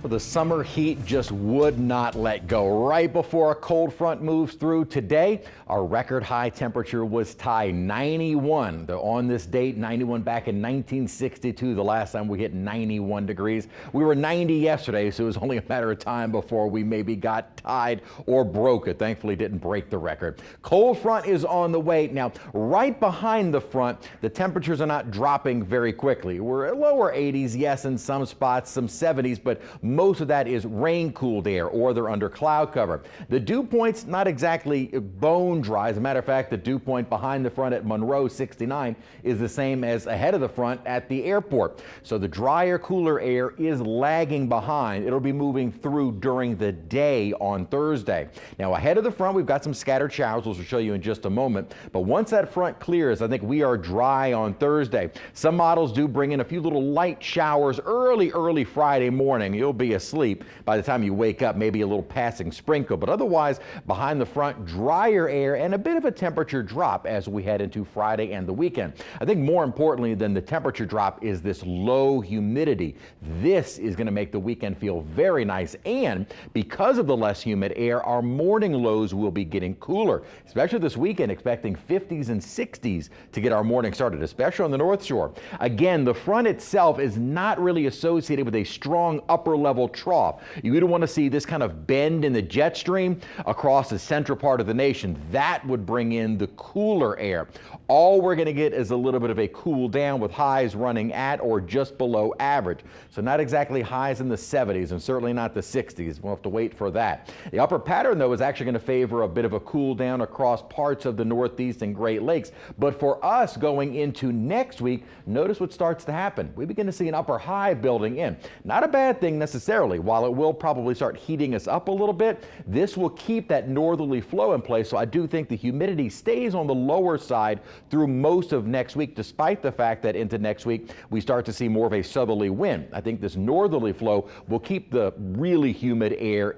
Well, the summer heat just would not let go. Right before a cold front moves through today, our record high temperature was tied 91. On this date, 91 back in 1962, the last time we hit 91 degrees. We were 90 yesterday, so it was only a matter of time before we maybe got tied or broke it. Thankfully, didn't break the record. Cold front is on the way. Now, right behind the front, the temperatures are not dropping very quickly. We're at lower 80s, yes, in some spots, some 70s, but most of that is rain-cooled air, or they're under cloud cover. The dew point's not exactly bone dry. As a matter of fact, the dew point behind the front at Monroe, 69, is the same as ahead of the front at the airport. So the drier, cooler air is lagging behind. It'll be moving through during the day on Thursday. Now, ahead of the front, we've got some scattered showers, which we'll show you in just a moment. But once that front clears, I think we are dry on Thursday. Some models do bring in a few little light showers early Friday morning. You'll be asleep by the time you wake up, maybe a little passing sprinkle, but otherwise behind the front, drier air and a bit of a temperature drop as we head into Friday and the weekend. I think more importantly than the temperature drop is this low humidity. This is going to make the weekend feel very nice, and because of the less humid air, our morning lows will be getting cooler, especially this weekend, expecting 50s and 60s to get our morning started, especially on the North Shore. Again, the front itself is not really associated with a strong upper level trough. You don't want to see this kind of bend in the jet stream across the central part of the nation. That would bring in the cooler air. All we're going to get is a little bit of a cool down with highs running at or just below average. So not exactly highs in the 70s and certainly not the 60s. We'll have to wait for that. The upper pattern, though, is actually going to favor a bit of a cool down across parts of the Northeast and Great Lakes. But for us going into next week, notice what starts to happen. We begin to see an upper high building in. Not a bad thing necessarily. While it will probably start heating us up a little bit, this will keep that northerly flow in place. So I do think the humidity stays on the lower side through most of next week, despite the fact that into next week we start to see more of a southerly wind. I think this northerly flow will keep the really humid air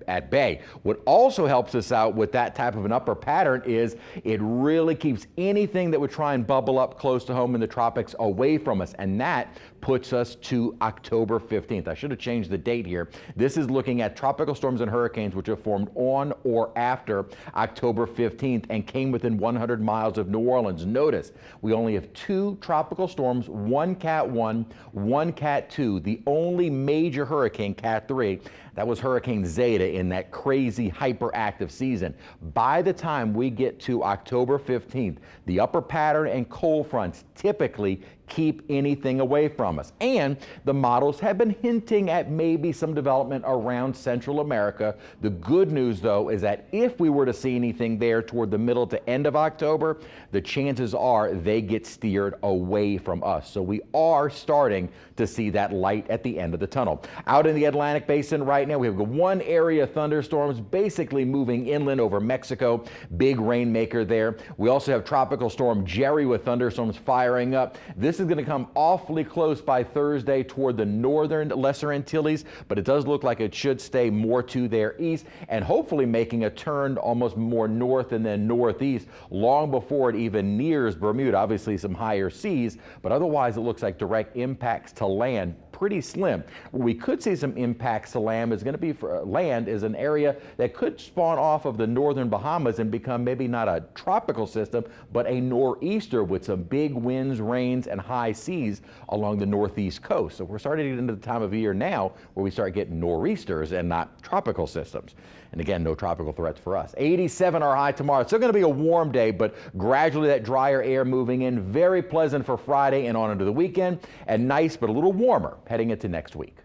at bay. What also helps us out with that type of an upper pattern is it really keeps anything that would try and bubble up close to home in the tropics away from us, and that puts us to October 15th. I should have changed the date here. This is looking at tropical storms and hurricanes which have formed on or after October 15th and came within 100 miles of New Orleans. Notice we only have 2 tropical storms, one Cat 1, one Cat 2. The only major hurricane, Cat 3, that was Hurricane Zeta in that crazy hyperactive season. By the time we get to October 15th, the upper pattern and cold fronts typically keep anything away from us. And the models have been hinting at maybe some development around Central America. The good news, though, is that if we were to see anything there toward the middle to end of October, the chances are they get steered away from us. So we are starting to see that light at the end of the tunnel. Out in the Atlantic Basin right now, we have one area of thunderstorms basically moving inland over Mexico. Big rainmaker there. We also have Tropical Storm Jerry with thunderstorms firing up. This is going to come awfully close by Thursday toward the northern Lesser Antilles, but it does look like it should stay more to their east and hopefully making a turn almost more north and then northeast long before it even nears Bermuda. Obviously some higher seas, but otherwise it looks like direct impacts to land pretty slim. Where we could see some impacts to land is going to be for land is an area that could spawn off of the northern Bahamas and become maybe not a tropical system, but a nor'easter with some big winds, rains, and high seas along the northeast coast. So we're starting to get into the time of year now where we start getting nor'easters and not tropical systems. And again, no tropical threats for us. 87 our high tomorrow. It's still going to be a warm day, but gradually that drier air moving in. Very pleasant for Friday and on into the weekend, and nice but a little warmer heading into next week.